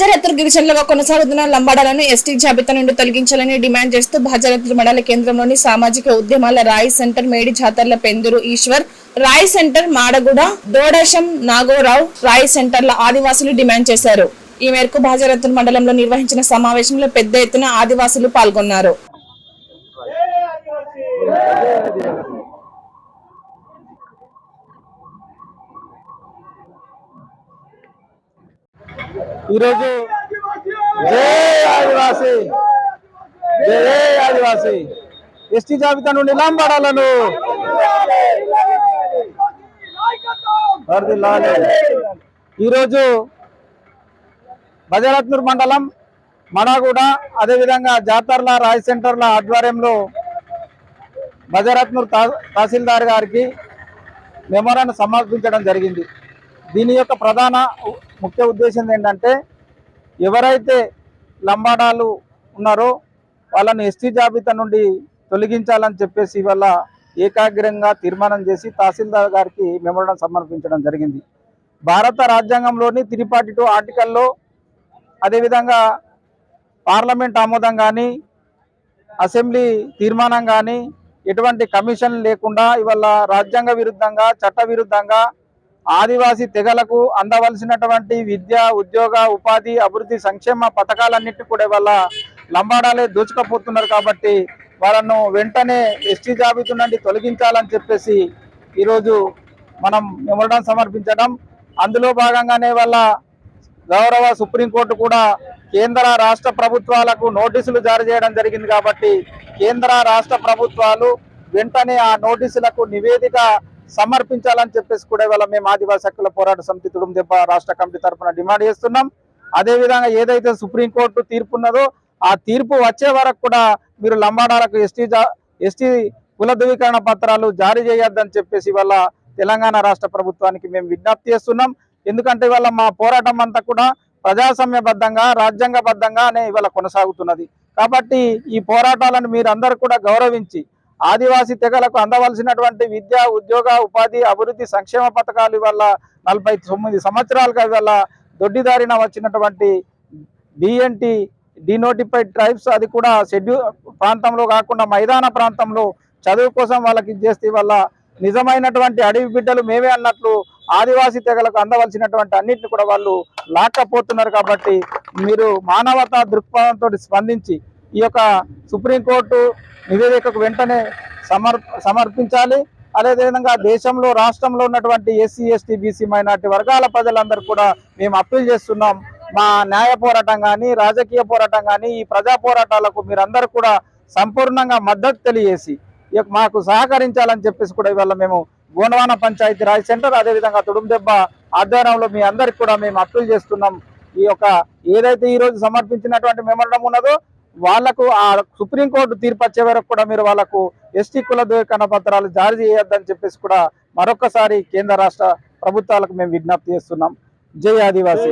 భాజరత్తుల గిరిజనులుగా కొనసాగుతున్న లంబాడాలను ఎస్టీ జాబితా నుండి తొలగించాలని డిమాండ్ చేస్తూ భాజరత్తుల మండల కేంద్రంలోని సామాజిక ఉద్యమాల రాయి సెంటర్ మేడి జాతర్ల పెందురు ఈశ్వర్ రాయి సెంటర్ మాడగూడ దోడశం నాగోరావు రాయి సెంటర్ల ఆదివాసులు డిమాండ్ చేశారు. ఈ మేరకు భాజరత్తుల మండలంలో నిర్వహించిన సమావేశంలో పెద్ద ఎత్తున ఆదివాసులు పాల్గొన్నారు. ఈరోజు జై ఆదివాసి ఎస్టీ జాబితా నుండి లంబాడాలను ఈరోజు భాజరత్నూర్ మండలం మణగూడ అదేవిధంగా జాతర్ల రాయ్ సెంటర్ల ఆధ్వర్యంలో భాజరత్నూర్ తహసీల్దార్ గారికి మెమోరాండం సమర్పించడం జరిగింది. దీని యొక్క ప్రధాన ముఖ్య ఉద్దేశం ఏంటంటే ఎవరైతే లంబాడాలు ఉన్నారో వాళ్ళని ఎస్టీ జాబితా నుండి తొలగించాలని చెప్పేసి ఇవాళ ఏకాగ్రంగా తీర్మానం చేసి తహసీల్దార్ గారికి మెమోరాండం సమర్పించడం జరిగింది. భారత రాజ్యాంగంలోని 342 ఆర్టికల్లో అదేవిధంగా పార్లమెంట్ ఆమోదం కానీ అసెంబ్లీ తీర్మానం కానీ ఎటువంటి కమిషన్ లేకుండా ఇవాళ రాజ్యాంగ విరుద్ధంగా చట్ట విరుద్ధంగా ఆదివాసీ తెగలకు అందవలసినటువంటి విద్య ఉద్యోగ ఉపాధి అభివృద్ధి సంక్షేమ పథకాలన్నింటినీ కూడా ఇవాళ లంబాడాలే దోచుకపోతున్నారు. కాబట్టి వాళ్ళను వెంటనే ఎస్టీ జాబితా నుండి తొలగించాలని చెప్పేసి ఈరోజు మనం మెమోరాండం సమర్పించడం, అందులో భాగంగానే వాళ్ళ గౌరవ సుప్రీంకోర్టు కూడా కేంద్ర రాష్ట్ర ప్రభుత్వాలకు నోటీసులు జారీ చేయడం జరిగింది. కాబట్టి కేంద్ర రాష్ట్ర ప్రభుత్వాలు వెంటనే ఆ నోటీసులకు నివేదిక సమర్పించాలని చెప్పేసి కూడా ఇవాళ మేము ఆదివాసీ హక్కుల పోరాట సమితి తుడుందెబ్బ రాష్ట్ర కమిటీ తరఫున డిమాండ్ చేస్తున్నాం. అదేవిధంగా ఏదైతే సుప్రీంకోర్టు తీర్పు ఉన్నదో ఆ తీర్పు వచ్చే వరకు కూడా మీరు లంబాడాలకు ఎస్టీ కుల ధృవీకరణ పత్రాలు జారీ చేయొద్దని చెప్పేసి ఇవాళ తెలంగాణ రాష్ట్ర ప్రభుత్వానికి మేము విజ్ఞప్తి చేస్తున్నాం. ఎందుకంటే ఇవాళ మా పోరాటం అంతా కూడా ప్రజాస్వామ్యబద్ధంగా రాజ్యాంగబద్ధంగానే ఇవాళ కొనసాగుతున్నది. కాబట్టి ఈ పోరాటాలను మీరందరూ కూడా గౌరవించి ఆదివాసీ తెగలకు అందవలసినటువంటి విద్య ఉద్యోగ ఉపాధి అభివృద్ధి సంక్షేమ పథకాలు ఇవాళ 49 సంవత్సరాలుగా ఇవాళ దొడ్డిదారిన వచ్చినటువంటి డిఎన్టీ డినోటిఫైడ్ ట్రైబ్స్ అది కూడా షెడ్యూల్ ప్రాంతంలో కాకుండా మైదాన ప్రాంతంలో చదువు కోసం వాళ్ళకి చేస్తే ఇవాళ నిజమైనటువంటి అడవి బిడ్డలు మేమే అన్నట్లు ఆదివాసీ తెగలకు అందవలసినటువంటి అన్నింటిని కూడా వాళ్ళు లాక్కపోతున్నారు. కాబట్టి మీరు మానవతా దృక్పథంతో స్పందించి ఈ యొక్క సుప్రీంకోర్టు నివేదికకు వెంటనే సమర్పించాలి. అదేవిధంగా దేశంలో రాష్ట్రంలో ఉన్నటువంటి ఎస్సీ ఎస్టీ బీసీ మైనార్టీ వర్గాల ప్రజలందరూ కూడా మేము అప్పీల్ చేస్తున్నాం. మా న్యాయ పోరాటం కానీ రాజకీయ పోరాటం కానీ ఈ ప్రజా పోరాటాలకు మీరందరూ కూడా సంపూర్ణంగా మద్దతు తెలియజేసి మాకు సహకరించాలని చెప్పేసి కూడా ఇవాళ మేము గోండవాన పంచాయతీ రాజ్ సెంటర్ అదేవిధంగా తుడుందెబ్బ ఆధ్వర్యంలో మీ అందరికి కూడా మేము అప్పీల్ చేస్తున్నాం. ఈ యొక్క ఏదైతే ఈరోజు సమర్పించినటువంటి మెమోరాండం ఉన్నదో వాళ్లకు ఆ సుప్రీంకోర్టు తీర్పు వచ్చే వరకు కూడా మీరు వాళ్లకు ఎస్టీ కుల ధృవీకరణ పత్రాలు జారీ చేయొద్దని చెప్పేసి కూడా మరొకసారి కేంద్ర రాష్ట్ర ప్రభుత్వాలకు మేము విజ్ఞప్తి చేస్తున్నాం. జై ఆదివాసీ.